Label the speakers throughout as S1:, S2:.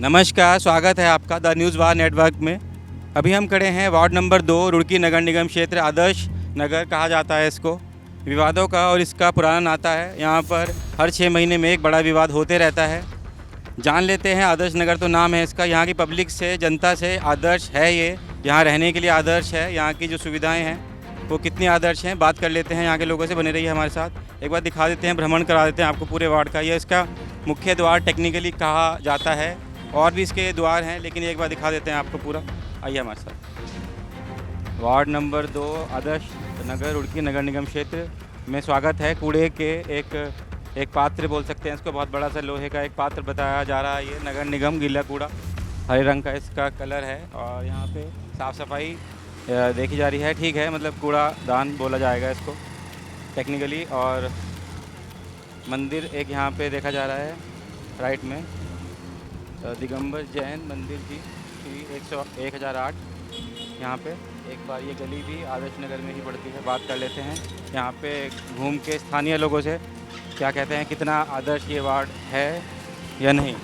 S1: नमस्कार, स्वागत है आपका द न्यूज़ वार नेटवर्क में। अभी हम खड़े हैं वार्ड नंबर 2 रुड़की नगर निगम क्षेत्र, आदर्श नगर कहा जाता है इसको। विवादों का और इसका पुराना नाता है। यहाँ पर हर 6 महीने में एक बड़ा विवाद होते रहता है। जान लेते हैं, आदर्श नगर तो नाम है इसका। यहाँ की पब्लिक से, जनता से आदर्श है ये। यहाँ रहने के लिए आदर्श है। यहाँ की जो सुविधाएँ हैं वो कितनी आदर्श हैं, बात कर लेते हैं यहाँ के लोगों से। बने रहिए हमारे साथ। एक बार दिखा देते हैं, भ्रमण करा देते हैं आपको पूरे वार्ड का। यह इसका मुख्य द्वार टेक्निकली कहा जाता है, और भी इसके द्वार हैं, लेकिन एक बार दिखा देते हैं आपको पूरा। आइए हमारे साथ। वार्ड नंबर 2 आदर्श नगर रुड़की नगर निगम क्षेत्र में स्वागत है। कूड़े के एक पात्र बोल सकते हैं इसको, बहुत बड़ा सा लोहे का एक पात्र बताया जा रहा है। ये नगर निगम गीला कूड़ा हरे रंग का इसका कलर है, और यहाँ पे साफ़ सफाई देखी जा रही है। ठीक है, मतलब कूड़ा दान बोला जाएगा इसको टेक्निकली। और मंदिर एक यहाँ पे देखा जा रहा है राइट में, दिगंबर जैन मंदिर जी की 1008। यहाँ पे एक बार ये गली भी आदर्श नगर में ही पड़ती है। बात कर लेते हैं यहाँ पे घूम के स्थानीय लोगों से, क्या कहते हैं, कितना आदर्श ये वार्ड है या नहीं।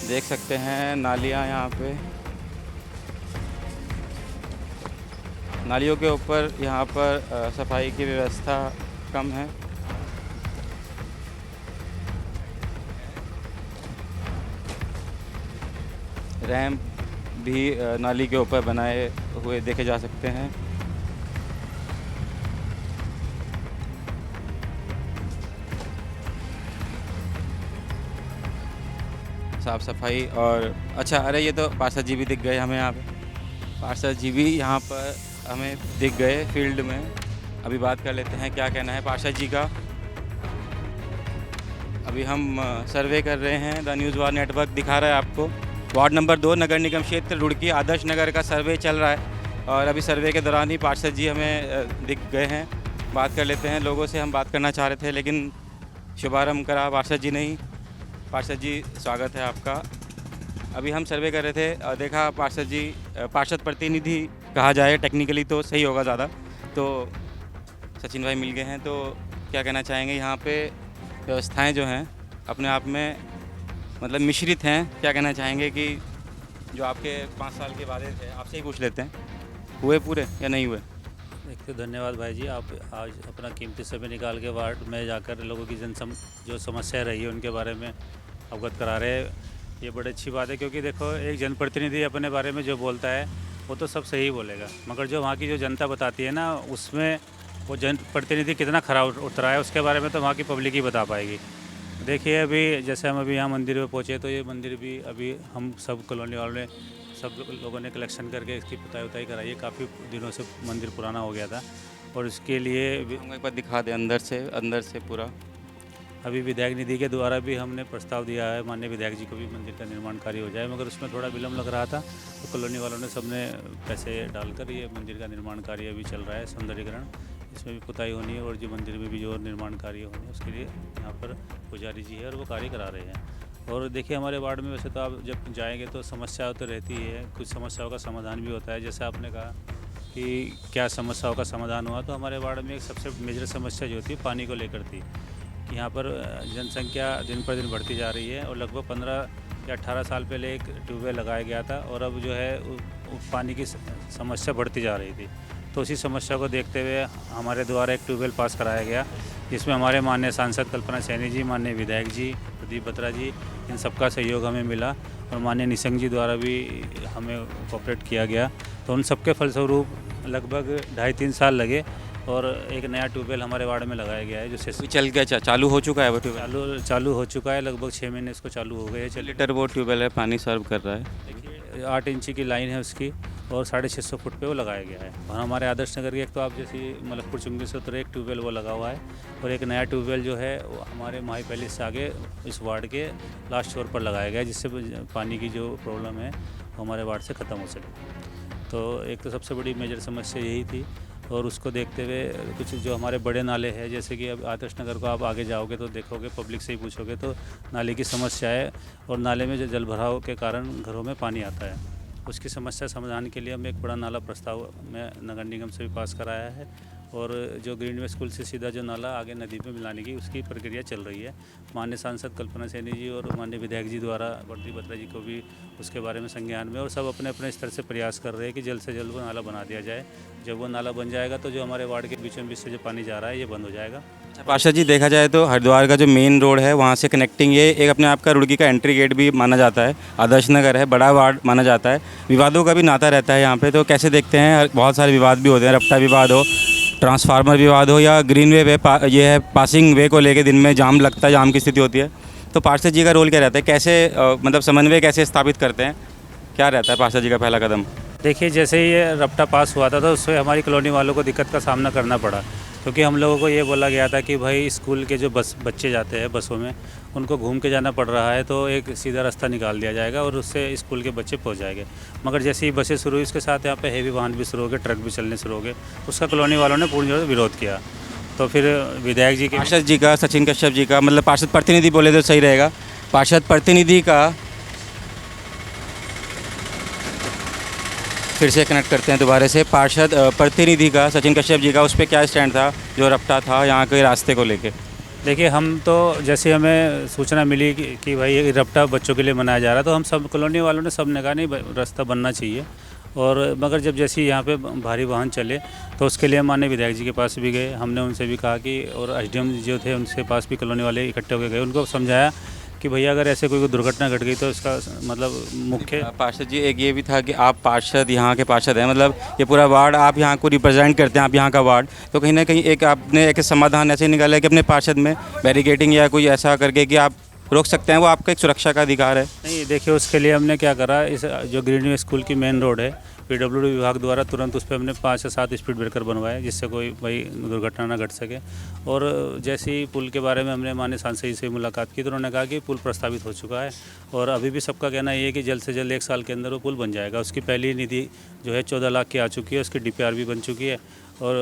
S1: देख सकते हैं नालियाँ यहाँ पे, नालियों के ऊपर यहाँ पर सफाई की व्यवस्था कम है। रैंप भी नाली के ऊपर बनाए हुए देखे जा सकते हैं। साफ़ सफाई और अच्छा, अरे ये तो पार्षद जी भी दिख गए हमें यहाँ पे। पार्षद जी भी यहाँ पर हमें दिख गए फील्ड में। अभी बात कर लेते हैं क्या कहना है पार्षद जी का। अभी हम सर्वे कर रहे हैं, द न्यूज़ वार नेटवर्क दिखा रहा है आपको। वार्ड नंबर 2 नगर निगम क्षेत्र रुड़की आदर्श नगर का सर्वे चल रहा है, और अभी सर्वे के दौरान ही पार्षद जी हमें दिख गए हैं। बात कर लेते हैं लोगों से। हम बात करना चाह रहे थे, लेकिन शुभारंभ करा पार्षद जी ने ही। पार्षद जी, स्वागत है आपका। अभी हम सर्वे कर रहे थे और देखा पार्षद जी, पार्षद प्रतिनिधि कहा जाए टेक्निकली तो सही होगा ज़्यादा, तो सचिन भाई मिल गए हैं। तो क्या कहना चाहेंगे, यहाँ पे व्यवस्थाएँ जो हैं अपने आप में मतलब मिश्रित हैं। क्या कहना चाहेंगे कि जो आपके 5 साल के वादे थे, आपसे ही पूछ लेते हैं, हुए पूरे या नहीं हुए।
S2: एक तो धन्यवाद भाई जी, आप आज अपना कीमती समय निकाल के वार्ड में जाकर लोगों की जो समस्या रही है उनके बारे में अवगत करा रहे हैं। ये बड़ी अच्छी बात है, क्योंकि देखो एक जनप्रतिनिधि अपने बारे में जो बोलता है वो तो सब सही बोलेगा, मगर जो वहाँ की जो जनता बताती है ना, उसमें वो जनप्रतिनिधि कितना खरा उतरा है उसके बारे में तो वहाँ की पब्लिक ही बता पाएगी। देखिए अभी जैसे हम अभी यहाँ मंदिर में पहुँचे, तो ये मंदिर भी अभी हम सब कॉलोनी वालों ने, सब लोगों ने कलेक्शन करके इसकी पुताई उताई कराई है। काफ़ी दिनों से मंदिर पुराना हो गया था, और इसके लिए
S1: हम एक बार दिखा दें अंदर से पूरा।
S2: अभी विधायक निधि के द्वारा भी हमने प्रस्ताव दिया है माननीय विधायक जी को भी मंदिर का निर्माण कार्य हो जाए, मगर उसमें थोड़ा विलम्ब लग रहा था। तो कॉलोनी वालों ने सबने पैसे डालकर ये मंदिर का निर्माण कार्य अभी चल रहा है, सौंदर्यीकरण, इसमें भी पुताई होनी है, और जो मंदिर में भी जो निर्माण कार्य होने है उसके लिए यहाँ पर पुजारी जी है और वो कार्य करा रहे हैं। और देखिए हमारे वार्ड में वैसे तो आप जब जाएंगे तो समस्या तो रहती है, कुछ समस्याओं का समाधान भी होता है। जैसे आपने कहा कि क्या समस्याओं का समाधान हुआ, तो हमारे वार्ड में एक सबसे मेजर समस्या जो होती है पानी को लेकर थी कि यहाँ पर जनसंख्या दिन पर दिन बढ़ती जा रही है, और लगभग 15 या 18 साल पहले एक ट्यूबवेल लगाया गया था, और अब जो है पानी की समस्या बढ़ती जा रही थी। तो उसी समस्या को देखते हुए हमारे द्वारा एक ट्यूबवेल पास कराया गया, जिसमें हमारे माननीय सांसद कल्पना सैनी जी, माननीय विधायक जी प्रदीप बत्रा जी, इन सबका सहयोग हमें मिला, और माननीय निशंक जी द्वारा भी हमें कोऑपरेट किया गया। तो उन सबके फलस्वरूप लगभग 2.5-3 साल लगे, और एक नया ट्यूबवेल हमारे वार्ड में लगाया गया है, जो
S1: चल गया, चालू हो चुका है वो ट्यूबवेल।
S2: चालू हो चुका है। लगभग 6 महीने इसको चालू हो गए।
S1: लीटर वो ट्यूबवेल है, पानी सर्व कर रहा है।
S2: देखिए 8 इंची की लाइन है उसकी, और 650 फुट पे वो लगाया गया है। और हमारे आदर्श नगर के एक तो आप जैसे मलकपुर चुंगी से उतरे एक ट्यूबवेल वो लगा हुआ है, और एक नया ट्यूबवेल जो है वो हमारे माही पैलेस से आगे इस वार्ड के लास्ट छोर पर लगाया गया है, जिससे पानी की जो प्रॉब्लम है वो हमारे वार्ड से ख़त्म हो सके। तो एक तो सबसे बड़ी मेजर समस्या यही थी, और उसको देखते हुए कुछ जो हमारे बड़े नाले हैं, जैसे कि अब आदर्श नगर को आप आगे जाओगे तो देखोगे, पब्लिक से ही पूछोगे तो नाले की समस्या है, और नाले में जो जल भराव के कारण घरों में पानी आता है, उसकी समस्या समाधान के लिए हम एक बड़ा नाला प्रस्ताव में नगर निगम से भी पास कराया है, और जो ग्रीन वे स्कूल से सीधा जो नाला आगे नदी में मिलाने की उसकी प्रक्रिया चल रही है। माननीय सांसद कल्पना सैनी जी और माननीय विधायक जी द्वारा बंटी बत्रा जी को भी उसके बारे में संज्ञान में, और सब अपने अपने स्तर से प्रयास कर रहे हैं कि जल्द से जल्द वो नाला बना दिया जाए। जब वो नाला बन जाएगा तो जो हमारे वार्ड के बीचों बीच से जो पानी जा रहा है ये बंद हो जाएगा।
S1: पार्षद जी, देखा जाए तो हरिद्वार का जो मेन रोड है वहाँ से कनेक्टिंग ये एक अपने आप का रुड़की का एंट्री गेट भी माना जाता है। आदर्श नगर है, बड़ा वार्ड माना जाता है। विवादों का भी नाता रहता है यहाँ पे, तो कैसे देखते हैं? बहुत सारे विवाद भी होते हैं, रपटा विवाद हो, ट्रांसफार्मर विवाद हो, या ग्रीन वे ये है पासिंग वे को लेके दिन में जाम लगता है, जाम की स्थिति होती है। तो पार्षद जी का रोल क्या रहता है? कैसे मतलब समन्वय कैसे स्थापित करते हैं? क्या रहता है पार्षद जी का पहला कदम?
S2: देखिए, जैसे ही ये रपटा पास हुआ था तो उससे हमारी कॉलोनी वालों को दिक्कत का सामना करना पड़ा, क्योंकि हम लोगों को ये बोला गया था कि भाई स्कूल के जो बच्चे जाते हैं बसों में, उनको घूम के जाना पड़ रहा है, तो एक सीधा रास्ता निकाल दिया जाएगा और उससे स्कूल के बच्चे पहुंच जाएंगे। मगर जैसे ही बसें शुरू हुई, उसके साथ यहाँ पे हेवी वाहन भी शुरू हो गए, ट्रक भी चलने शुरू हो गए। उसका कॉलोनी वालों ने पूर्ण जोर से विरोध किया। तो फिर विधायक जी के,
S1: पार्षद जी का, सचिन कश्यप जी का, मतलब पार्षद प्रतिनिधि बोले तो सही रहेगा, पार्षद प्रतिनिधि का फिर से कनेक्ट करते हैं दोबारा से। पार्षद प्रतिनिधि का, सचिन कश्यप जी का, उस पर क्या स्टैंड था जो रपटा था यहाँ के रास्ते को लेके?
S2: देखिए, हम तो जैसे हमें सूचना मिली कि भाई ये रपटा बच्चों के लिए मनाया जा रहा है, तो हम सब कॉलोनी वालों ने सब ने कहा नहीं, रास्ता बनना चाहिए। और मगर जब जैसे यहाँ पे भारी वाहन चले तो उसके लिए माननीय विधायक जी के पास भी गए, हमने उनसे भी कहा कि, और एसडीएम जो थे उनके पास भी कॉलोनी वाले इकट्ठे होकर गए, उनको समझाया कि भैया अगर ऐसे कोई दुर्घटना घट गई तो इसका मतलब मुख्य।
S1: पार्षद जी, एक ये भी था कि आप पार्षद, यहाँ के पार्षद हैं, मतलब ये पूरा वार्ड आप यहाँ को रिप्रेजेंट करते हैं, आप यहाँ का वार्ड, तो कहीं ना कहीं एक आपने एक समाधान ऐसे निकाला है कि अपने पार्षद में बैरिकेडिंग या कोई ऐसा करके कि आप रोक सकते हैं, वो आपका एक सुरक्षा का अधिकार है।
S2: नहीं, देखिए, उसके लिए हमने क्या करा, इस जो ग्रीन वे स्कूल की मेन रोड है, पीडब्ल्यूडी विभाग द्वारा तुरंत उस पर हमने 5 से 7 स्पीड ब्रेकर बनवाए, जिससे कोई भाई दुर्घटना ना घट सके। और जैसे ही पुल के बारे में हमने माननीय सांसद जी से मुलाकात की तो उन्होंने कहा कि पुल प्रस्तावित हो चुका है और अभी भी सबका कहना ये है कि जल्द से जल्द 1 साल के अंदर वो पुल बन जाएगा। उसकी पहली निधि जो है 14 लाख की आ चुकी है, उसकी DPR भी बन चुकी है और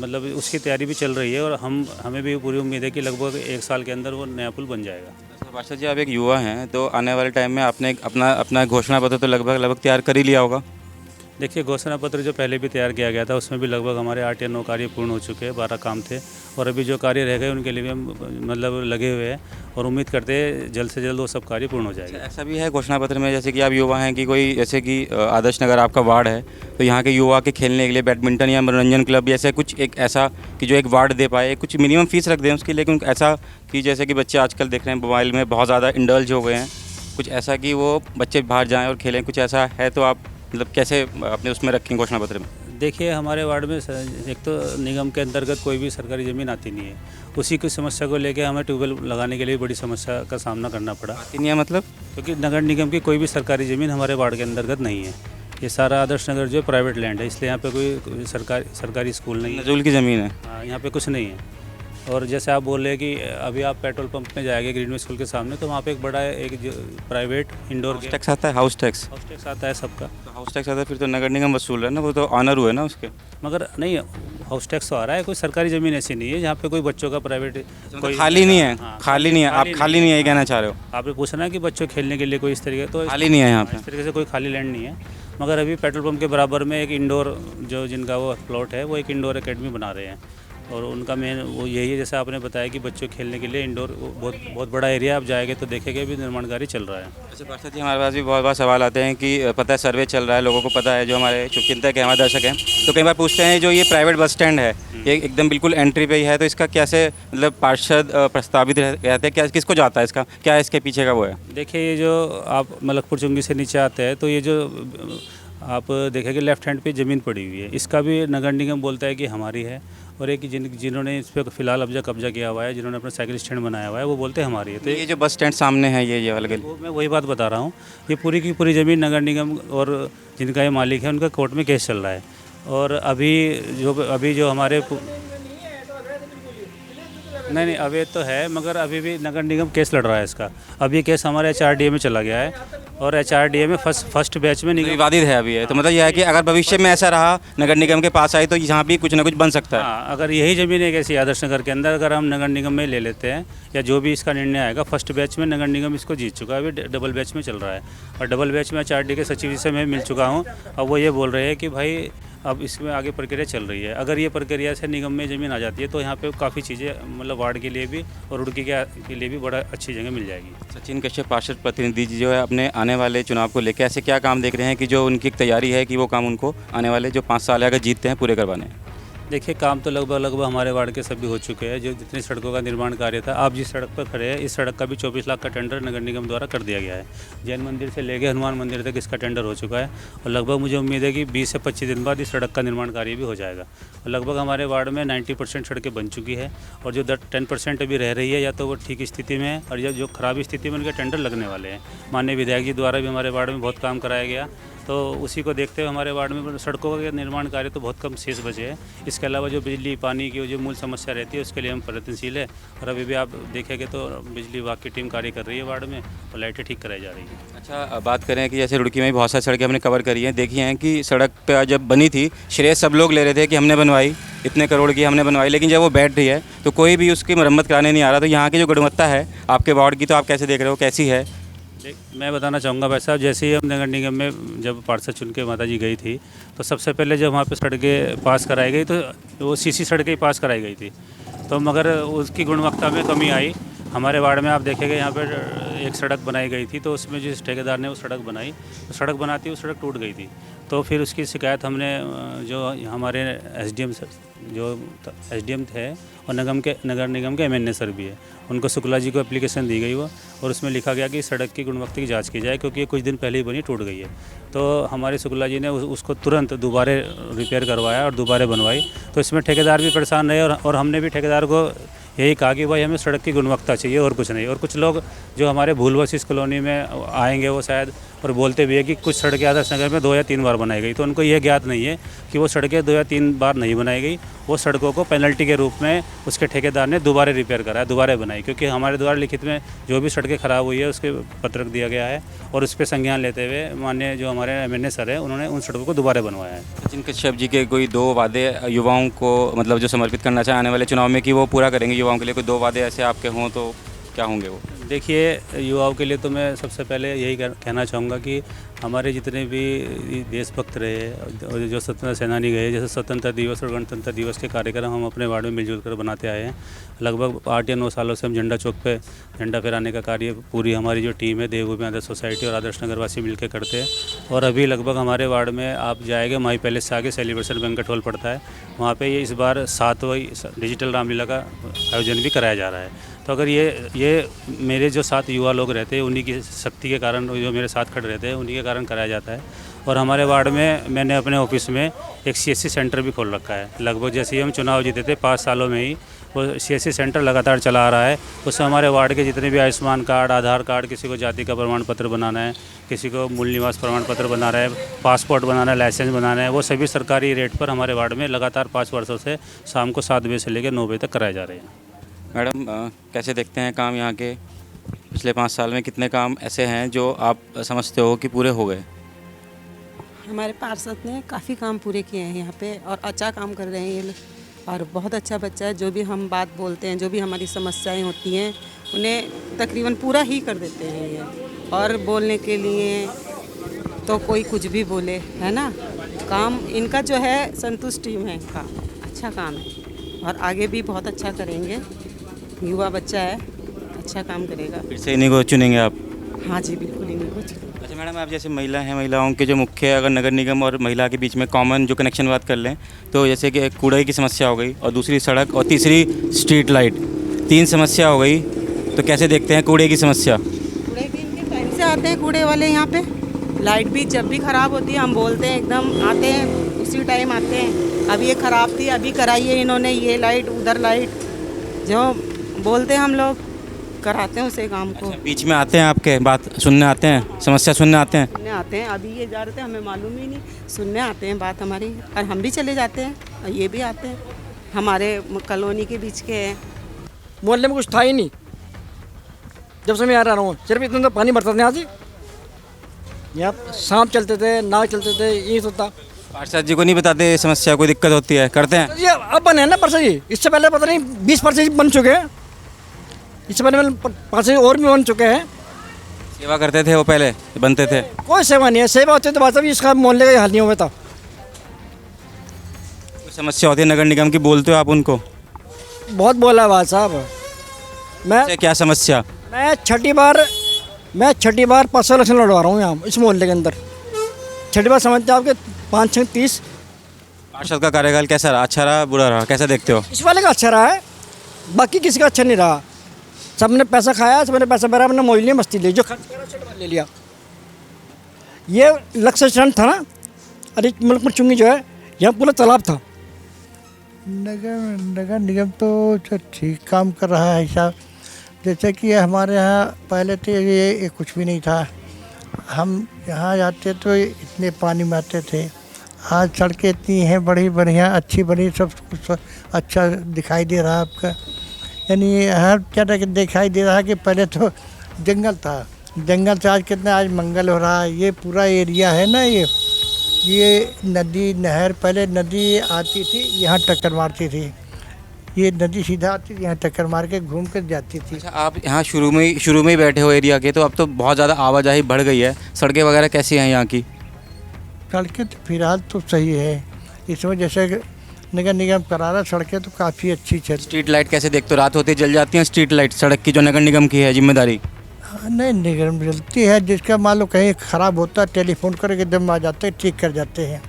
S2: मतलब उसकी तैयारी भी चल रही है, और हमें भी पूरी उम्मीद है कि लगभग 1 साल के अंदर वो नया पुल बन जाएगा।
S1: पार्षद जी, आप एक युवा हैं, तो आने वाले टाइम में आपने अपना घोषणा पत्र तो लगभग तैयार कर ही लिया होगा।
S2: देखिए, घोषणा पत्र जो पहले भी तैयार किया गया था उसमें भी लगभग हमारे 8 या 9 कार्य पूर्ण हो चुके हैं, 12 काम थे, और अभी जो कार्य रह गए उनके लिए भी हम मतलब लगे हुए हैं और उम्मीद करते हैं जल्द से जल्द वो सब कार्य पूर्ण हो जाएगा।
S1: ऐसा भी है घोषणा पत्र में, जैसे कि आप युवा हैं, कि कोई जैसे कि आदर्श नगर आपका वार्ड है, तो यहाँ के युवा के खेलने के लिए बैडमिंटन या मनोरंजन क्लब ऐसे कुछ एक ऐसा कि जो एक वार्ड दे पाए, कुछ मिनिमम फीस रख दें उसकी, लेकिन ऐसा कि जैसे कि बच्चे आजकल देख रहे हैं मोबाइल में बहुत ज़्यादा इंडल्ज हो गए हैं, कुछ ऐसा कि वो बच्चे बाहर जाएँ और खेलें, कुछ ऐसा है तो आप मतलब कैसे अपने उसमें रखें घोषणा पत्र में?
S2: देखिए, हमारे वार्ड में एक तो निगम के अंतर्गत कोई भी सरकारी ज़मीन आती नहीं है, उसी की समस्या को लेकर हमें ट्यूबवेल लगाने के लिए बड़ी समस्या का सामना करना पड़ा।
S1: आती नहीं है मतलब?
S2: क्योंकि नगर निगम की कोई भी सरकारी ज़मीन हमारे वार्ड के अंतर्गत नहीं है, ये सारा आदर्श नगर जो है प्राइवेट लैंड है, इसलिए यहाँ पे कोई सरकारी स्कूल नहीं है,
S1: नजूल की ज़मीन है।
S2: हाँ, यहाँ पे कुछ नहीं है। और जैसे आप बोल रहे हैं कि अभी आप पेट्रोल पंप में जाएंगे ग्रीन वे स्कूल के सामने, तो वहाँ पे एक बड़ा एक प्राइवेट इंडोर
S1: टैक्स आता है, हाउस टैक्स
S2: आता है सबका।
S1: तो हाउस टैक्स आता है, फिर तो नगर निगम वसूल रहा है ना, वो तो ऑनर हुए ना उसके।
S2: मगर नहीं, हाउस टैक्स तो आ रहा है, कोई सरकारी ज़मीन ऐसी नहीं है जहाँ पे कोई बच्चों का प्राइवेट कोई
S1: खाली नहीं है।
S2: हाँ,
S1: खाली नहीं है, आप खाली नहीं है ये कहना चाह रहे हो?
S2: आपने पूछा ना कि बच्चों खेलने के लिए कोई इस तरीके, तो
S1: खाली नहीं है यहाँ पे,
S2: इस तरीके से कोई खाली लैंड नहीं है। मगर अभी पेट्रोल पंप के बराबर में एक इंडोर जो जिनका वो प्लॉट है, वो एक इंडोर एकेडमी बना रहे हैं, और उनका मेन वो यही है, जैसे आपने बताया कि बच्चों खेलने के लिए इंडोर बहुत बड़ा एरिया, आप जाएंगे तो देखेंगे भी निर्माण कार्य चल रहा है।
S1: अच्छा पार्षद जी, हमारे पास भी बहुत बार सवाल आते हैं कि पता है सर्वे चल रहा है, लोगों को पता है, जो हमारे शुभचिंतक है, हमारे दर्शक हैं, तो कई बार पूछते हैं जो ये प्राइवेट बस स्टैंड है, ये एकदम बिल्कुल एंट्री पे ही है, तो इसका कैसे मतलब पार्षद प्रस्तावित रहते हैं, क्या किसको जाता है, इसका क्या है, इसके पीछे का वो है?
S2: देखिए, ये जो आप मलकपुर चुंगी से नीचे आते हैं तो ये जो आप देखेंगे लेफ्ट हैंड पे ज़मीन पड़ी हुई है, इसका भी नगर निगम बोलता है कि हमारी है, और एक जिन्होंने इस पर फिलहाल कब्जा किया हुआ है, जिन्होंने अपना साइकिल स्टैंड बनाया हुआ है, वो बोलते हैं हमारी है। तो
S1: ये जो बस स्टैंड सामने है, ये वाला,
S2: मैं वही बात बता रहा हूँ, ये पूरी की पूरी ज़मीन नगर निगम और जिनका ये मालिक है उनका कोर्ट में केस चल रहा है, और अभी जो हमारे नहीं अवैध तो है, मगर अभी भी नगर निगम केस लड़ रहा है इसका। अब ये केस हमारे HRDA में चला गया है, और HRDA में फर्स्ट बैच में
S1: विवादित है अभी है, तो मतलब यह है कि अगर भविष्य में ऐसा रहा नगर निगम के पास आई तो यहाँ भी कुछ ना कुछ बन सकता है।
S2: हाँ, अगर यही ज़मीन एक ऐसी आदर्श नगर के अंदर अगर हम नगर निगम में ले लेते हैं, या जो भी इसका निर्णय आएगा, फर्स्ट बैच में नगर निगम इसको जीत चुका है, अभी डबल बैच में चल रहा है, और डबल बैच में HRDA के सचिव जी से मैं मिल चुका हूँ। अब वो ये बोल रहे हैं कि भाई अब इसमें आगे प्रक्रिया चल रही है। अगर ये प्रक्रिया से निगम में ज़मीन आ जाती है तो यहाँ पे काफ़ी चीज़ें मतलब वार्ड के लिए भी और रुड़की के लिए भी बड़ा अच्छी जगह मिल जाएगी।
S1: सचिन कश्यप पार्षद प्रतिनिधि जी जो है अपने आने वाले चुनाव को लेकर ऐसे क्या काम देख रहे हैं कि जो उनकी एक तैयारी है कि वो काम उनको आने वाले जो 5 साल अगर जीतते हैं पूरे करवाने हैं?
S2: देखिए, काम तो लगभग हमारे वार्ड के सभी हो चुके हैं। जो जितनी सड़कों का निर्माण कार्य था, आप जिस सड़क पर खड़े हैं इस सड़क का भी 24 लाख का टेंडर नगर निगम द्वारा कर दिया गया है। जैन मंदिर से लेकर हनुमान मंदिर तक इसका टेंडर हो चुका है और लगभग मुझे उम्मीद है कि 20 से 25 दिन बाद इस सड़क का निर्माण कार्य भी हो जाएगा। और लगभग हमारे वार्ड में 90% सड़कें बन चुकी है और जो 10% अभी रह रही है या तो वो ठीक स्थिति में है और या जो खराब स्थिति में उनके टेंडर लगने वाले हैं। माननीय विधायक जी द्वारा भी हमारे वार्ड में बहुत काम कराया गया, तो उसी को देखते हुए हमारे वार्ड में सड़कों का निर्माण कार्य तो बहुत कम शेष बचे हैं। इसके अलावा जो बिजली पानी की जो मूल समस्या रहती है उसके लिए हम प्रयत्नशील है और अभी भी आप देखेंगे तो बिजली विभाग की टीम कार्य कर रही है वार्ड में और लाइटें ठीक कराई जा रही हैं।
S1: अच्छा, बात करें कि जैसे रुड़की में भी बहुत सारी सड़कें हमने कवर करी हैं, देखी हैं कि सड़क पे जब बनी थी श्रेय सब लोग ले रहे थे कि हमने बनवाई, इतने करोड़ की हमने बनवाई, लेकिन जब वो बैठ रही है तो कोई भी उसकी मरम्मत कराने नहीं आ रहा। तो यहाँ की जो गुणवत्ता है आपके वार्ड की, तो आप कैसे देख रहे हो, कैसी है?
S2: मैं बताना चाहूँगा भाई साहब, जैसे ही हम नगर निगम में जब पार्षद चुन के माता जी गई थी तो सबसे पहले जब वहाँ पे सड़कें पास कराई गई तो वो सीसी सड़कें ही पास कराई गई थी, तो मगर उसकी गुणवत्ता में कमी आई। हमारे वार्ड में आप देखेंगे यहाँ पे एक सड़क बनाई गई थी तो उसमें जिस ठेकेदार ने वो सड़क बनाई तो सड़क बनाती वो सड़क टूट गई थी। तो फिर उसकी शिकायत हमने जो हमारे एसडीएम थे और नगर निगम के एमएनए सर भी है, उनको शुक्ला जी को एप्लीकेशन दी गई वो और उसमें लिखा गया कि सड़क की गुणवत्ता की जांच की जाए क्योंकि ये कुछ दिन पहले ही बनी टूट गई है। तो हमारे शुक्ला जी ने उसको तुरंत दोबारा रिपेयर करवाया और दोबारा बनवाई। तो इसमें ठेकेदार भी परेशान रहे और हमने भी ठेकेदार को यही कहा कि भाई हमें सड़क की गुणवत्ता चाहिए और कुछ नहीं। और कुछ लोग जो हमारे भूलवश इस कॉलोनी में आएंगे वो शायद और बोलते भी है कि कुछ सड़कें आदर्श नगर में 2 या 3 बार बनाई गई, तो उनको ये ज्ञात नहीं है कि वो सड़कें 2 या 3 बार नहीं बनाई गई। वो सड़कों को पेनल्टी के रूप में उसके ठेकेदार ने दोबारा रिपेयर कराया, दोबारा बनाई, क्योंकि हमारे द्वारा लिखित में जो भी सड़कें ख़राब हुई है उसके पत्रक दिया गया है और उस पर संज्ञान लेते हुए माननीय जो हमारे एमएनए सर है उन्होंने उन सड़कों को दोबारा बनवाया है।
S1: सचिन कश्यप जी के कोई 2 वादे युवाओं को मतलब जो समर्पित करना चाहे आने वाले चुनाव में कि वो पूरा करेंगे युवाओं के लिए, कोई 2 वादे ऐसे आपके हों तो क्या होंगे वो?
S2: देखिए, युवाओं के लिए तो मैं सबसे पहले यही कहना चाहूँगा कि हमारे जितने भी देशभक्त रहे और जो स्वतंत्रता सेनानी गए, जैसे स्वतंत्रता दिवस और गणतंत्र दिवस के कार्यक्रम हम अपने वार्ड में मिलजुल कर बनाते आए हैं। लगभग 8 या 9 सालों से हम झंडा चौक पे झंडा फहराने का कार्य पूरी हमारी जो टीम है देवभूमि आदर्श सोसाइटी और आदर्श नगर वासी मिलकर करते हैं। और अभी लगभग हमारे वार्ड में आप जाएंगे माई पैलेस से आगे सेलिब्रेशन बैंक्वेट हॉल पड़ता है, वहाँ पर ये इस बार 7वीं डिजिटल रामलीला का आयोजन भी कराया जा रहा है। तो अगर ये मेरे जो साथ युवा लोग रहते हैं उन्हीं की शक्ति के कारण, जो मेरे साथ खड़े रहते हैं उन्हीं के कारण कराया जाता है। और हमारे वार्ड में मैंने अपने ऑफिस में एक CSC सेंटर भी खोल रखा है। लगभग जैसे ही हम चुनाव जीते थे 5 सालों में ही वो CSC सेंटर लगातार चला आ रहा है। उससे हमारे वार्ड के जितने भी आयुष्मान कार्ड, आधार कार्ड, किसी को जाति का प्रमाण पत्र बनाना है, किसी को मूल निवास प्रमाण पत्र बनाना है, पासपोर्ट बनाना है, लाइसेंस बनाना है, वो सभी सरकारी रेट पर हमारे वार्ड में लगातार 5 वर्षों से शाम को 7 बजे से लेकर 9 बजे तक कराए जा रहे हैं।
S1: मैडम कैसे देखते हैं काम यहाँ के? पिछले 5 साल में कितने काम ऐसे हैं जो आप समझते हो कि पूरे हो गए?
S3: हमारे पार्षद ने काफ़ी काम पूरे किए हैं यहाँ पे और अच्छा काम कर रहे हैं ये लोग और बहुत अच्छा बच्चा है। जो भी हम बात बोलते हैं, जो भी हमारी समस्याएं होती हैं उन्हें तकरीबन पूरा ही कर देते हैं ये। और बोलने के लिए तो कोई कुछ भी बोले, है ना, काम इनका जो है संतुष्ट टीम है, इनका अच्छा काम है और आगे भी बहुत अच्छा करेंगे। युवा बच्चा है, अच्छा काम करेगा।
S1: फिर से इन्हीं को चुनेंगे आप?
S3: हाँ जी, बिल्कुल इन्हीं को चुनेंगे।
S1: अच्छा मैडम, आप जैसे महिला हैं, महिलाओं के जो मुख्य अगर नगर निगम और महिला के बीच में कॉमन जो कनेक्शन बात कर लें तो जैसे कि कूड़े की समस्या हो गई और दूसरी सड़क और तीसरी स्ट्रीट लाइट, 3 समस्या हो गई, तो कैसे देखते हैं कूड़े की समस्या?
S3: कूड़े की इनके टाइम से आते हैं कूड़े वाले यहाँ पे। लाइट भी जब भी ख़राब होती है हम बोलते हैं, एकदम आते हैं उसी टाइम आते हैं। अब ये ख़राब थी, अभी कराई है इन्होंने, ये लाइट उधर लाइट, जो बोलते हैं हम लोग कराते हैं उसे काम को।
S1: अच्छा, बीच में आते हैं आपके बात सुनने आते हैं, समस्या सुनने आते हैं?
S3: सुनने आते हैं, अभी ये जा रहे थे हमें मालूम ही नहीं, सुनने आते हैं बात हमारी और हम भी चले जाते हैं और ये भी आते हैं। हमारे कॉलोनी के बीच के हैं।
S4: मोहल्ले में कुछ था ही नहीं जब से मैं यहाँ रह रहा हूँ। सिर्फ इतना तो पानी भरता था यहाँ से, यहाँ सांप चलते थे, नाग चलते थे, यही तो था।
S1: पार्षद जी को नहीं बताते समस्या, कोई दिक्कत होती है? करते हैं
S4: ये अब बने हैं ना परसों जी, इससे पहले पता नहीं 20 परसेंट बन चुके हैं, इससे पहले 5 और भी बन चुके हैं।
S1: सेवा करते थे वो पहले बनते थे?
S4: कोई सेवा नहीं है, सेवा होती तो बात इसका मोहल्ले का हाल नहीं हुआ था।
S1: समस्या होती है नगर निगम की, बोलते हो आप उनको?
S4: बहुत बोला भाई साहब। मैं
S1: क्या समस्या?
S4: मैं छठी बार परसों इलेक्शन लड़वा रहा हूँ यहाँ इस मोहल्ले के अंदर। छठी बार समझते हैं आपके 5, 6, 30।
S1: पार्षद का कार्यकाल कैसा रहा? अच्छा रहा, बुरा रहा, कैसा देखते हो?
S4: इस वाले का अच्छा रहा है, बाकी किसी का अच्छा नहीं रहा। सबने पैसा खाया, सबने पैसा भरा, अपने मोहल्ले में मस्ती ली, जो खर्च करा छठी बार ले लिया। ये लक्ष्य स्टैंड था ना, अरे मलकपुर चुंगी जो है, यहाँ पूरा तालाब था।
S5: नगर निगम तो ठीक काम कर रहा है साहब। जैसे कि हमारे यहाँ पहले तो ये कुछ भी नहीं था। हम यहाँ जाते तो इतने पानी में आते थे। आज सड़कें इतनी हैं बड़ी बढ़िया, अच्छी बड़ी, सब कुछ अच्छा दिखाई दे रहा है आपका। यानी हर क्या दिखाई दे रहा है कि पहले तो जंगल था, जंगल से आज कितना आज मंगल हो रहा है। ये पूरा एरिया है ना, ये नदी नहर, पहले नदी आती थी यहाँ टक्कर मारती थी, ये नदी सीधा आती थी यहाँ टक्कर मार के घूम कर जाती थी।
S1: अच्छा, आप यहाँ शुरू में ही बैठे हो एरिया के, तो अब तो बहुत ज़्यादा आवाजाही बढ़ गई है। सड़कें वगैरह कैसी हैं यहाँ की?
S5: सड़कें तो फिलहाल तो सही है, इसमें जैसे नगर निगम करा रहा, सड़कें तो काफ़ी अच्छी चल।
S1: स्ट्रीट लाइट कैसे देखते हो? रात होते जल जाती हैं स्ट्रीट लाइट सड़क की, जो नगर निगम की है जिम्मेदारी?
S5: नहीं, निगम जलती है, जिसका मान लो कहीं ख़राब होता है टेलीफोन करके एकदम आ जाते हैं, ठीक कर जाते हैं।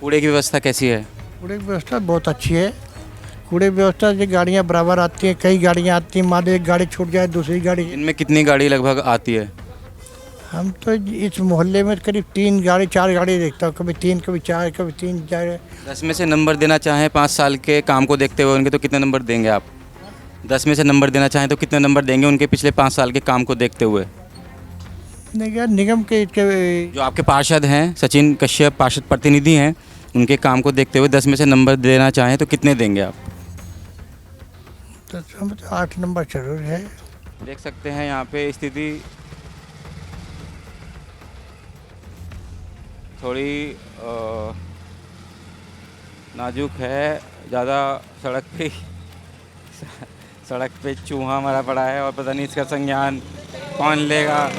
S1: कूड़े की व्यवस्था कैसी है?
S5: कूड़े की व्यवस्था बहुत अच्छी है। कूड़े की व्यवस्था से गाड़ियाँ बराबर आती हैं, कई गाड़ियाँ आती हैं, मान लो एक गाड़ी छूट जाए दूसरी गाड़ी।
S1: इनमें कितनी गाड़ी लगभग आती है?
S5: हम तो इस मोहल्ले में करीब 3 गाड़ी 4 गाड़ी देखता हूँ, कभी 3, कभी 4, कभी 3, 4।
S1: 10 में से नंबर देना चाहें 5 साल के काम को देखते हुए उनके, तो कितने नंबर देंगे आप? 10 में से नंबर देना चाहें तो कितने नंबर देंगे उनके पिछले 5 साल के काम को देखते हुए?
S5: नगर निगम के
S1: जो आपके पार्षद हैं, सचिन कश्यप पार्षद प्रतिनिधि हैं, उनके काम को देखते हुए 10 में से नंबर देना चाहें तो कितने देंगे आप?
S5: तो 8 नंबर जरूर है।
S1: देख सकते हैं यहाँ पे स्थिति थोड़ी नाजुक है। ज़्यादा सड़क पे चूहा मरा पड़ा है और पता नहीं इसका संज्ञान कौन लेगा,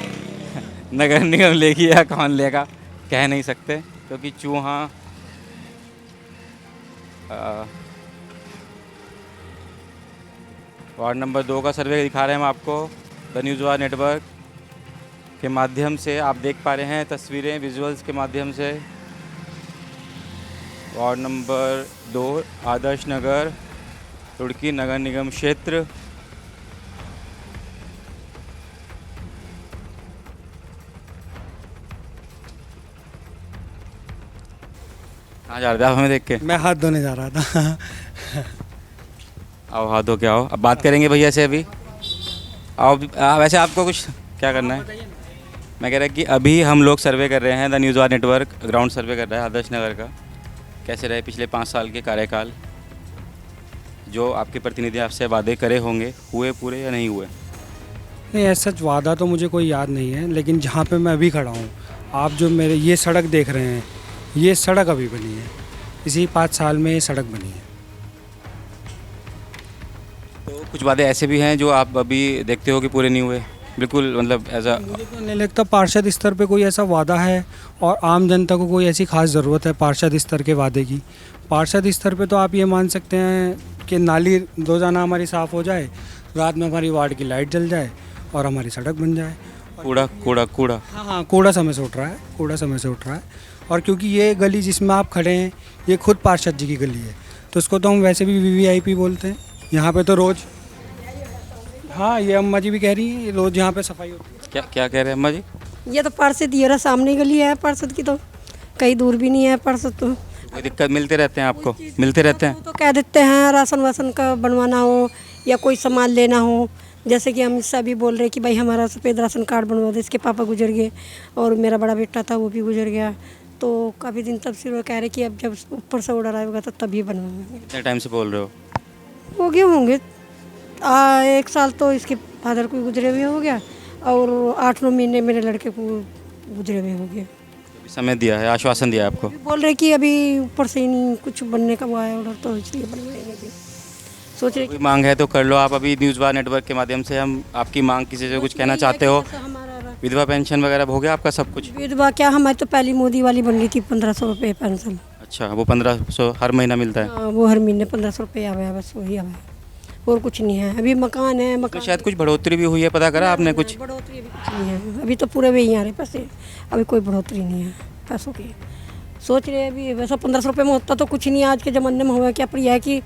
S1: नगर निगम लेगी या कौन लेगा, कह नहीं सकते, क्योंकि चूहा वार्ड नंबर 2 का सर्वे दिखा रहे हैं हम आपको द न्यूज़ वार नेटवर्क के माध्यम से। आप देख पा रहे हैं तस्वीरें विजुअल्स के माध्यम से। वार्ड नंबर 2 आदर्श नगर रुड़की नगर निगम क्षेत्र। कहाँ जा रहे थे आप हमें देख के?
S6: मैं हाथ धोने जा रहा था।
S1: आओ हाथ धो के आओ, अब बात करेंगे भैया से अभी। आओ वैसे आपको कुछ क्या करना है? मैं कह रहा कि अभी हम लोग सर्वे कर रहे हैं, the news war network ground survey कर रहा है आदर्श नगर का। कैसे रहे पिछले 5 साल के कार्यकाल? जो आपके प्रतिनिधि आपसे वादे करे होंगे, हुए पूरे या नहीं हुए?
S6: नहीं, ऐसा वादा तो मुझे कोई याद नहीं है, लेकिन जहाँ पे मैं अभी खड़ा हूँ, आप जो मेरे ये सड़क देख रहे हैं, ये सड़क अभी बनी है, इसी 5 साल में ये सड़क बनी है।
S1: तो कुछ वादे ऐसे भी हैं जो आप अभी देखते हो कि पूरे नहीं हुए? बिल्कुल, मतलब ऐसा
S6: मुझे तो नहीं लगता पार्षद स्तर पे कोई ऐसा वादा है और आम जनता को कोई ऐसी खास ज़रूरत है पार्षद स्तर के वादे की। पार्षद स्तर पे तो आप ये मान सकते हैं कि नाली रोज़ाना हमारी साफ़ हो जाए, रात में हमारी वार्ड की लाइट जल जाए और हमारी सड़क बन जाए।
S1: कूड़ा
S6: हाँ, कूड़ा समय से उठ रहा है, कूड़ा समय से उठ रहा है। और क्योंकि ये गली जिसमें आप खड़े हैं, ये खुद पार्षद जी की गली है, तो उसको तो हम वैसे भी VVIP बोलते हैं। यहाँ पे तो रोज़, हाँ, ये अम्मा जी भी कह रही हैं, रोज़ यहाँ पे सफाई होती है।
S1: क्या कह रहे हैं अम्मा जी?
S7: ये तो पार्षद ये रहा, सामने गली है पार्षद की, तो कहीं दूर भी नहीं है पार्षद। तो
S1: कोई दिक्कत मिलते रहते हैं आपको? मिलते रहते हैं?
S7: तो कह देते हैं राशन वासन का बनवाना हो या कोई सामान लेना हो, जैसे कि हम इससे भी बोल रहे हैं कि भाई हमारा सफ़ेद राशन कार्ड बनवा दे। इसके पापा गुजर गए और मेरा बड़ा बेटा था वो भी गुजर गया, तो काफ़ी दिन तब से वो कह रहे कि अब जब ऊपर से ऑर्डर आएगा तो तभी बनवाएंगे।
S1: कितने टाइम से बोल रहे हो?
S7: हो गए होंगे 1 साल, तो इसके फादर को गुजरे हुए हो गया और 8-9 महीने मेरे लड़के को गुजरे हुए हो गया।
S1: समय दिया है, आश्वासन दिया है आपको?
S7: बोल रहे कि अभी ऊपर से ही नहीं कुछ बनने का वो आया ऑर्डर, तो इसलिए बनवाएंगे। सोच रहे
S1: कोई मांग है तो कर लो आप। अभी न्यूज़ वार नेटवर्क के माध्यम से हम आपकी मांग किसी से कुछ कहना चाहते हो? विधवा पेंशन वगैरह हो गया आपका सब कुछ?
S7: विधवा क्या, हमारी तो पहली मोदी वाली बन गई थी 1500 रुपये पेंशन।
S1: अच्छा, वो 1500 हर महीना मिलता है।
S7: हाँ, वो हर महीने 1500 रुपये आवे है, बस वही आवे है, और कुछ नहीं है। अभी मकान है,
S1: तो
S7: मकान
S1: शायद कुछ बढ़ोतरी भी हुई है, पता करा आपने कुछ?
S7: बढ़ोतरी अभी कुछ नहीं है, अभी तो पूरे वही आ रहे पैसे, अभी कोई बढ़ोतरी नहीं है पैसों की। सोच रहे हैं अभी वैसा 1500 रुपये में होता तो कुछ नहीं, आज के ज़माने में हुआ क्या पर यह है कि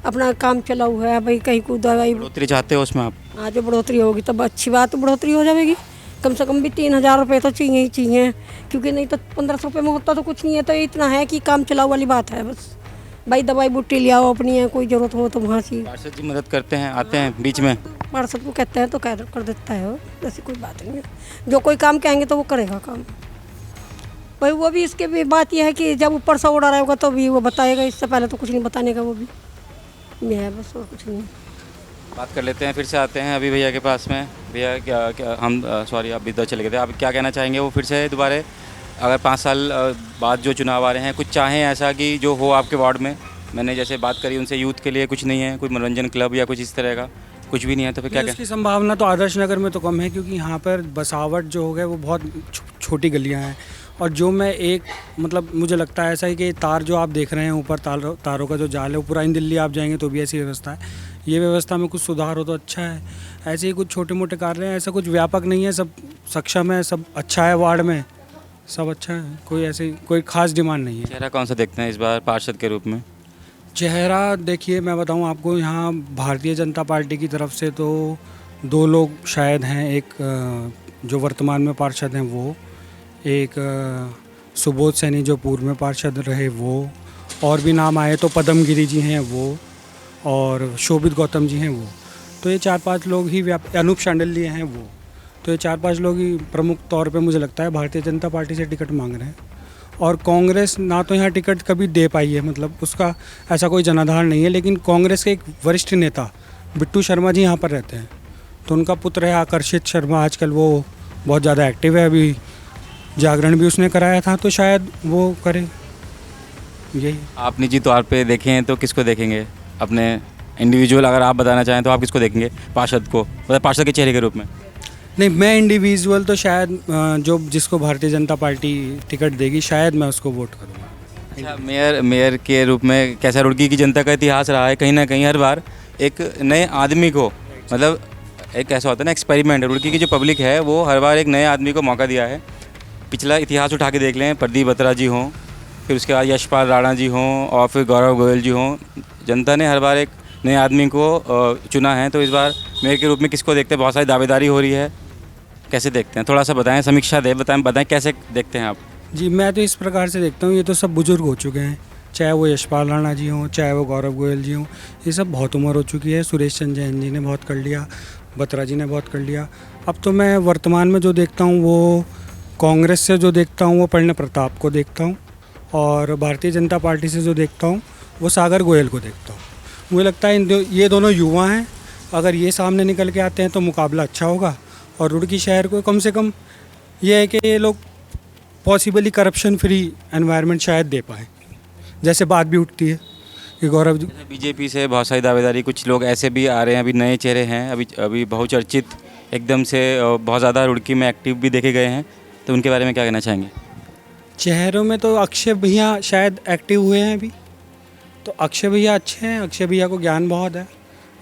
S7: अपना काम चला हुआ है भाई, कहीं को दवाई।
S1: बढ़ोतरी चाहते हो उसमें आप?
S7: हाँ, जो बढ़ोतरी होगी तब अच्छी बात, बढ़ोतरी हो जाएगी। कम से कम भी 3000 रुपये तो चाहिए ही चाहिए, क्योंकि नहीं तो 1500 रुपये में होता तो कुछ नहीं है। तो इतना है कि काम चलाऊ वाली बात है बस, भाई दवाई बूटी ले आओ अपनी, है कोई ज़रूरत हो तो वहाँ से।
S1: पार्षद जी मदद करते हैं, आते हैं बीच में?
S7: पार्षद को कहते हैं तो कर देता है वो, ऐसी कोई बात नहीं है। जो कोई काम कहेंगे तो वो करेगा काम भाई। वो भी इसके भी बात यह है कि जब ऊपर से ऑर्डर आएगा तो भी वो बताएगा, इससे पहले तो कुछ नहीं बताने का वो भी ये है, बस और कुछ नहीं।
S1: बात कर लेते हैं, फिर से आते हैं अभी भैया के पास में। भैया क्या हम सॉरी आप इधर चले गए थे, आप क्या कहना चाहेंगे? वो फिर से दोबारा अगर 5 साल बाद जो चुनाव आ रहे हैं, कुछ चाहें ऐसा कि जो हो आपके वार्ड में? मैंने जैसे बात करी उनसे, यूथ के लिए कुछ नहीं है, कोई मनोरंजन क्लब या कुछ इस तरह का कुछ भी नहीं है, तो फिर क्या
S6: उसकी संभावना तो आदर्श नगर में तो कम है, क्योंकि यहाँ पर बसावट जो हो गए वो बहुत छोटी गलियाँ हैं। और जो मैं एक मतलब मुझे लगता है ऐसा ही कि तार जो आप देख रहे हैं ऊपर, तारों का जो जाल है, वो पूरा इन दिल्ली आप जाएंगे तो भी ऐसी व्यवस्था है। ये व्यवस्था में कुछ सुधार हो तो अच्छा है। ऐसे ही कुछ छोटे मोटे कार्य हैं, ऐसा कुछ व्यापक नहीं है, सब सक्षम है, सब अच्छा है, वार्ड में सब अच्छा है, कोई ऐसी कोई खास डिमांड नहीं है।
S1: चेहरा कौन सा देखते हैं इस बार पार्षद के रूप में?
S6: चेहरा देखिए, मैं बताऊं आपको, यहाँ भारतीय जनता पार्टी की तरफ से तो 2 लोग शायद हैं। एक जो वर्तमान में पार्षद हैं वो, एक सुबोध सैनी जो पूर्व में पार्षद रहे वो, और भी नाम आए तो पद्मगिरी जी हैं वो, और शोभित गौतम जी हैं वो। तो ये 4-5 लोग ही अनूप शांडिल्य हैं वो। तो ये 4-5 लोग ही प्रमुख तौर पे मुझे लगता है भारतीय जनता पार्टी से टिकट मांग रहे हैं। और कांग्रेस ना तो यहाँ टिकट कभी दे पाई है, मतलब उसका ऐसा कोई जनाधार नहीं है। लेकिन कांग्रेस के एक वरिष्ठ नेता बिट्टू शर्मा जी यहाँ पर रहते हैं, तो उनका पुत्र है आकर्षित शर्मा, आजकल वो बहुत ज़्यादा एक्टिव है, अभी जागरण भी उसने कराया था, तो शायद वो करे। यही
S1: आप निजी तौर पे देखें तो किसको देखेंगे? अपने इंडिविजुअल अगर आप बताना चाहें तो आप किसको देखेंगे? पार्षद को, मतलब पार्षद के चेहरे के रूप में?
S6: नहीं, मैं इंडिविजुअल तो शायद जो जिसको भारतीय जनता पार्टी टिकट देगी शायद मैं उसको वोट करूँगा।
S1: अच्छा, मेयर के रूप में कैसा रुड़की की जनता का इतिहास रहा है? कहीं ना कहीं हर बार एक नए आदमी को, मतलब एक ऐसा होता है ना एक्सपेरिमेंट, रुड़की की जो पब्लिक है वो हर बार एक नए आदमी को मौका दिया है। पिछला इतिहास उठा के देख लें, प्रदीप बत्रा जी हों, फिर उसके बाद यशपाल राणा जी हों, और फिर गौरव गोयल जी हों, जनता ने हर बार एक नए आदमी को चुना है। तो इस बार मेयर के रूप में किसको देखते हैं? बहुत सारी दावेदारी हो रही है, कैसे देखते हैं? थोड़ा सा बताएं, समीक्षा दें, बताएं कैसे देखते हैं आप?
S6: जी, मैं तो इस प्रकार से देखता हूँ, ये तो सब बुजुर्ग हो चुके हैं, चाहे वो यशपाल राणा जी हों, चाहे वो गौरव गोयल जी हों, ये सब बहुत उम्र हो चुकी है। सुरेश चंद्र जैन जी ने बहुत कर लिया, बत्रा जी ने बहुत कर लिया। अब तो मैं वर्तमान में जो देखता हूँ वो कांग्रेस से जो देखता हूँ वो पढ़ने प्रताप को देखता हूँ, और भारतीय जनता पार्टी से जो देखता हूँ वो सागर गोयल को देखता हूँ। मुझे लगता है ये दोनों युवा हैं, अगर ये सामने निकल के आते हैं तो मुकाबला अच्छा होगा। और रुड़की शहर को कम से कम ये है कि ये लोग पॉसिबली करप्शन फ्री एनवायरनमेंट शायद दे पाएँ, जैसे बात भी उठती है कि गौरव जी।
S1: बीजेपी से बहुत सारी दावेदारी, कुछ लोग ऐसे भी आ रहे हैं, अभी नए चेहरे हैं, अभी बहुचर्चित एकदम से बहुत ज़्यादा रुड़की में एक्टिव भी देखे गए हैं, तो उनके बारे में क्या कहना चाहेंगे?
S6: चेहरों में तो अक्षय भैया शायद एक्टिव हुए हैं अभी, तो अक्षय भैया अच्छे हैं, अक्षय भैया को ज्ञान बहुत है,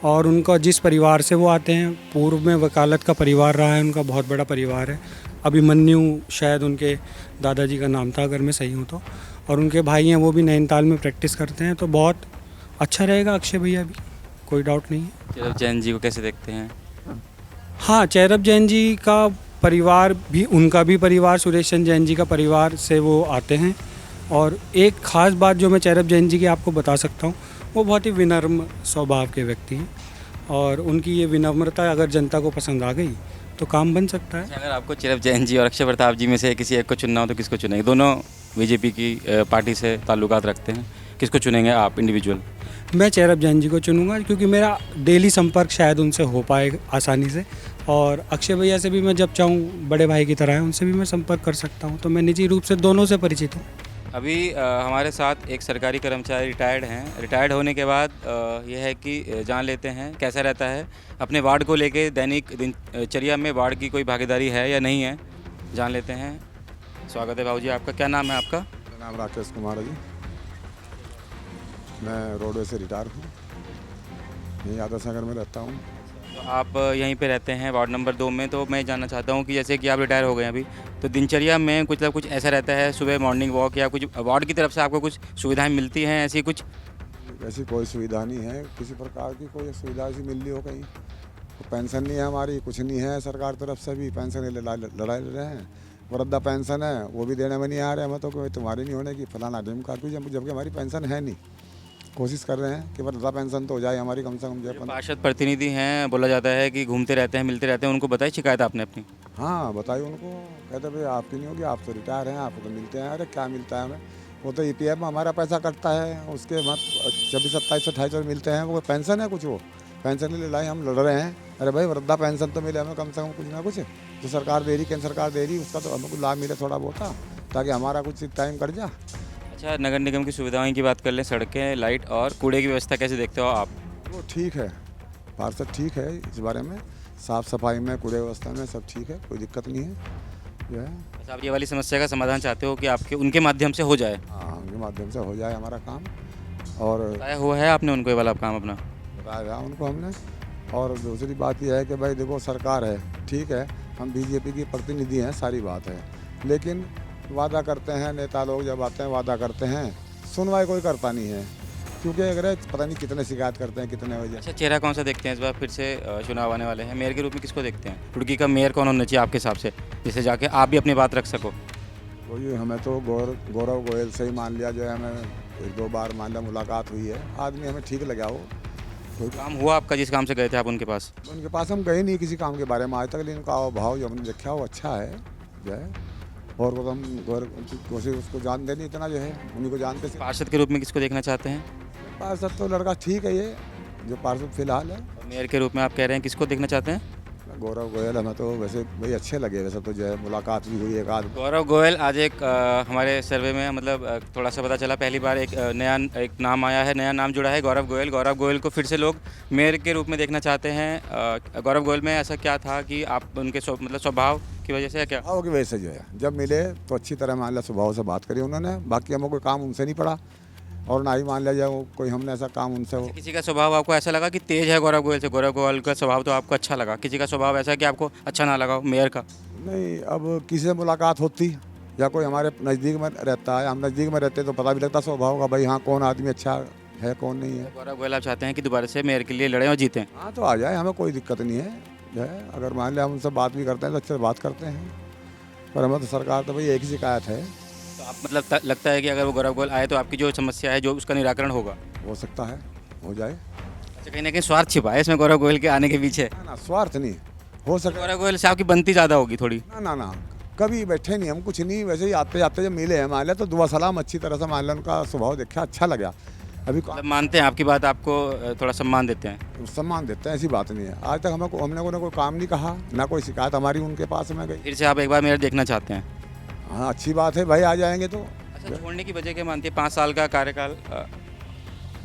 S6: और उनका जिस परिवार से वो आते हैं, पूर्व में वकालत का परिवार रहा है उनका, बहुत बड़ा परिवार है। अभिमन्यु शायद उनके दादाजी का नाम था अगर मैं सही हूँ तो, और उनके भाई हैं वो भी नैनीताल में प्रैक्टिस करते हैं, तो बहुत अच्छा रहेगा अक्षय भैया भी, कोई डाउट नहीं है।
S1: चैरब जैन जी को कैसे देखते हैं?
S6: हाँ, चैरब जैन जी का परिवार भी, उनका भी परिवार सुरेश चंद्र जैन जी का परिवार से वो आते हैं। और एक ख़ास बात जो मैं चैरब जैन जी की आपको बता सकता हूँ, वो बहुत ही विनम्र स्वभाव के व्यक्ति हैं, और उनकी ये विनम्रता अगर जनता को पसंद आ गई तो काम बन सकता है।
S1: अगर आपको चैरब जैन जी और अक्षय प्रताप जी में से किसी एक को चुनना हो तो किसको चुनेंगे? दोनों बीजेपी की पार्टी से ताल्लुकात रखते हैं, किसको चुनेंगे आप इंडिविजुअल?
S6: मैं चैरब जैन जी को चुनूंगा, क्योंकि मेरा डेली संपर्क शायद उनसे हो पाए आसानी से, और अक्षय भैया से भी मैं जब चाहूँ बड़े भाई की तरह है, उनसे भी मैं संपर्क कर सकता हूँ, तो मैं निजी रूप से दोनों से परिचित हूँ।
S1: अभी हमारे साथ एक सरकारी कर्मचारी रिटायर्ड हैं। रिटायर्ड होने के बाद यह है कि जान लेते हैं कैसा रहता है अपने वार्ड को लेके, दैनिक दिनचर्या में वार्ड की कोई भागीदारी है या नहीं है, जान लेते हैं। स्वागत है बाबू जी आपका, क्या नाम है आपका?
S8: मेरा नाम राकेश कुमार है जी। मैं रोडवेज से रिटायर हूँ, यहीं आदर्श नगर में रहता हूँ।
S1: तो आप यहीं पे रहते हैं वार्ड नंबर 2 में। तो मैं जानना चाहता हूँ कि जैसे कि आप रिटायर हो गए हैं अभी, तो दिनचर्या में कुछ ऐसा रहता है, सुबह मॉर्निंग वॉक या कुछ वार्ड की तरफ से आपको कुछ सुविधाएं मिलती हैं ऐसी कुछ?
S8: ऐसी कोई सुविधा नहीं है, किसी प्रकार की कोई सुविधा ऐसी मिल रही हो कहीं। तो पेंशन नहीं है हमारी, कुछ नहीं है सरकार तरफ से भी। पेंशन लड़ाई ले रहे हैं, वृद्धा पेंशन है वो भी देने में नहीं आ रहे हमें। तो कोई तुम्हारी नहीं होने की फलाना ढिम का, जबकि हमारी पेंशन है नहीं। कोशिश कर रहे हैं कि वृद्धा पेंशन तो हो जाए हमारी कम से कम।
S1: जो पार्षद प्रतिनिधि हैं, बोला जाता है कि घूमते रहते हैं, मिलते रहते हैं, उनको बताई शिकायत आपने अपनी?
S8: हाँ बताइए उनको, कहते भाई आपकी नहीं होगी, आप तो रिटायर हैं, आपको तो मिलते हैं। अरे क्या मिलता है हमें, वो तो EPF में हमारा पैसा कटता है, उसके बाद 26, 27, 28 मिलते हैं। वो पेंशन है कुछ, वो पेंशन की लड़ाई हम लड़ रहे हैं। अरे भाई वृद्धा पेंशन तो मिले हमें कम से कम कुछ ना कुछ, जो सरकार दे रही, केंद्र सरकार दे रही, उसका तो हमें कुछ लाभ मिले थोड़ा बहुत, ताकि हमारा कुछ टाइम कट जाए।
S1: अच्छा, नगर निगम की सुविधाओं की बात कर लें, सड़कें, लाइट और कूड़े की व्यवस्था कैसे देखते हो आप?
S8: वो ठीक है, पार्षद ठीक है इस बारे में, साफ़ सफाई में, कूड़े व्यवस्था में सब ठीक है, कोई दिक्कत नहीं है जो है।
S1: अच्छा, आप ये वाली समस्या का समाधान चाहते हो कि आपके उनके माध्यम से हो जाए?
S8: हाँ, उनके माध्यम से हो जाए हमारा काम। और
S1: बताया हुआ है आपने उनको ये वाला काम अपना?
S8: बताया उनको हमने। और दूसरी बात यह है कि भाई देखो सरकार है, ठीक है, हम BJP की प्रतिनिधि हैं, सारी बात है, लेकिन वादा करते हैं नेता लोग, जब आते हैं वादा करते हैं, सुनवाई कोई करता नहीं है। क्योंकि अगर पता नहीं कितने शिकायत करते हैं, कितने वजह।
S1: अच्छा, चेहरा कौन सा देखते हैं इस बार फिर से चुनाव आने वाले हैं, मेयर के रूप में किसको देखते हैं? रुड़की का मेयर कौन होना चाहिए आपके हिसाब से, जिससे जाके आप भी अपनी बात रख सको?
S8: वही हमें तो गौरव गोयल से ही मान लिया, जो है हमें 1-2 बार मान लिया, मुलाकात हुई है, आदमी हमें ठीक लगा। वो कोई
S1: काम हुआ आपका जिस काम से गए थे आप उनके पास?
S8: उनके पास हम गए नहीं किसी काम के बारे में आज तक, लेकिन उनका भाव जो हमने देखा वो अच्छा है जो है। और को तो हम कोशिश उसको जानते नहीं इतना, जो है उन्हीं को जानते।
S1: पार्षद के रूप में किसको देखना चाहते हैं?
S8: पार्षद तो लड़का ठीक है, ये जो पार्षद फिलहाल है।
S1: और मेयर के रूप में आप कह रहे हैं किसको देखना चाहते हैं?
S8: गौरव गोयल हमें तो वैसे भाई अच्छे लगे, वैसे तो जो है मुलाकात भी हुई एक आध।
S1: गौरव गोयल आज एक हमारे सर्वे में मतलब थोड़ा सा पता चला, पहली बार एक नया एक नाम आया है, नया नाम जुड़ा है, गौरव गोयल। गौरव गोयल को फिर से लोग मेयर के रूप में देखना चाहते हैं। गौरव गोयल में ऐसा क्या था कि आप उनके मतलब स्वभाव की वजह से या क्या?
S8: स्वभाव की वजह से जो है, जब मिले तो अच्छी तरह मान लिया स्वभाव से बात करी उन्होंने, बाकी हमें कोई काम उनसे नहीं पड़ा, और ना ही मान लिया जाए कोई हमने ऐसा काम उनसे हो।
S1: किसी का स्वभाव आपको ऐसा लगा कि तेज है गौरव गोयल से? गौरव गोयल का स्वभाव तो आपको अच्छा लगा, किसी का स्वभाव ऐसा कि आपको अच्छा ना लगा मेयर का?
S8: नहीं, अब किसी से मुलाकात होती या कोई हमारे नज़दीक में रहता है, हम नज़दीक में रहते तो पता भी लगता स्वभाव का, भाई हाँ कौन आदमी अच्छा है कौन नहीं है।
S1: गौरव गोयल आप चाहते हैं कि दोबारा से मेयर के लिए लड़ें और जीतें?
S8: हाँ तो आ जाए, हमें कोई दिक्कत नहीं है जो है। अगर मान लिया हम उनसे बात भी करते हैं तो अच्छे से बात करते हैं, पर हमें तो सरकार तो भाई एक ही शिकायत है।
S1: तो आप मतलब लगता है कि अगर वो गौरव गोयल आए तो आपकी जो समस्या है जो उसका निराकरण होगा?
S8: हो सकता है, हो जाए।
S1: अच्छा, कहीं ना कहीं स्वार्थ छिपा है इसमें गौरव गोयल के आने के पीछे?
S8: ना स्वार्थ नहीं, हो सकता।
S1: गौरव गोयल से आपकी बनती ज़्यादा होगी थोड़ी?
S8: ना, कभी बैठे नहीं हम, कुछ नहीं, वैसे ही आते जाते जब मिले हैं मान लिया तो दुआ सलाम अच्छी तरह से मान लिया, उनका स्वभाव देखा अच्छा लगा। अभी
S1: मतलब मानते हैं आपकी बात, आपको थोड़ा सम्मान देते हैं?
S8: सम्मान देते हैं, ऐसी बात नहीं है। आज तक हमने कोई काम नहीं कहा, ना कोई शिकायत हमारी उनके पास में गई।
S1: फिर से आप एक बार मेयर देखना चाहते हैं?
S8: हाँ अच्छी बात है भाई, आ जाएंगे तो।
S1: अच्छा, छोड़ने की वजह क्या मानती है? 5 साल का कार्यकाल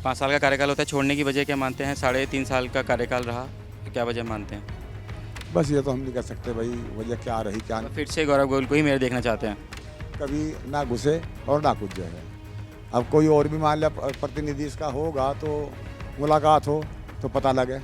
S1: 5 साल का कार्यकाल होता है, छोड़ने की वजह क्या मानते हैं? 3.5 साल का कार्यकाल रहा, क्या वजह मानते हैं?
S8: बस ये तो हम नहीं कह सकते भाई वजह क्या रही क्या नहीं।
S1: फिर से गौरव गोयल को ही मेयर देखना चाहते हैं?
S8: कभी ना घुसे और ना कुछ जो है। अब कोई और भी मान लिया प्रतिनिधि इसका होगा तो मुलाकात हो तो पता लगे।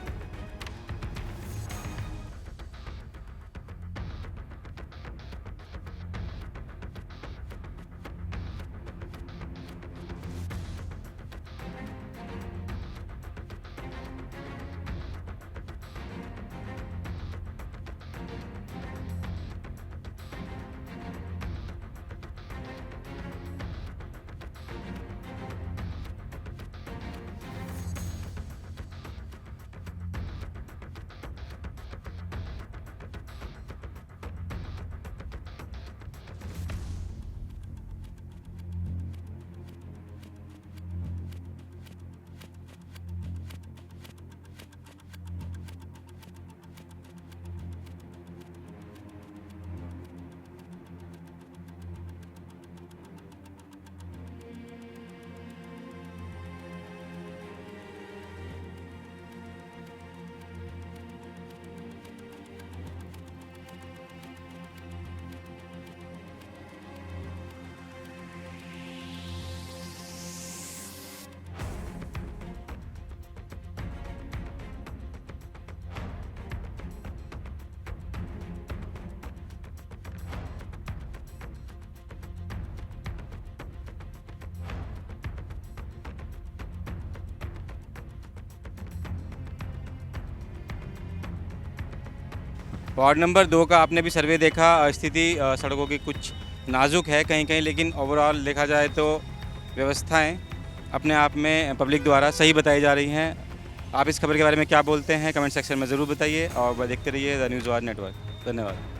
S1: वार्ड नंबर 2 का आपने भी सर्वे देखा, स्थिति सड़कों की कुछ नाजुक है कहीं कहीं, लेकिन ओवरऑल देखा जाए तो व्यवस्थाएं अपने आप में पब्लिक द्वारा सही बताई जा रही हैं। आप इस खबर के बारे में क्या बोलते हैं कमेंट सेक्शन में ज़रूर बताइए और देखते रहिए द न्यूज़ वार नेटवर्क। धन्यवाद।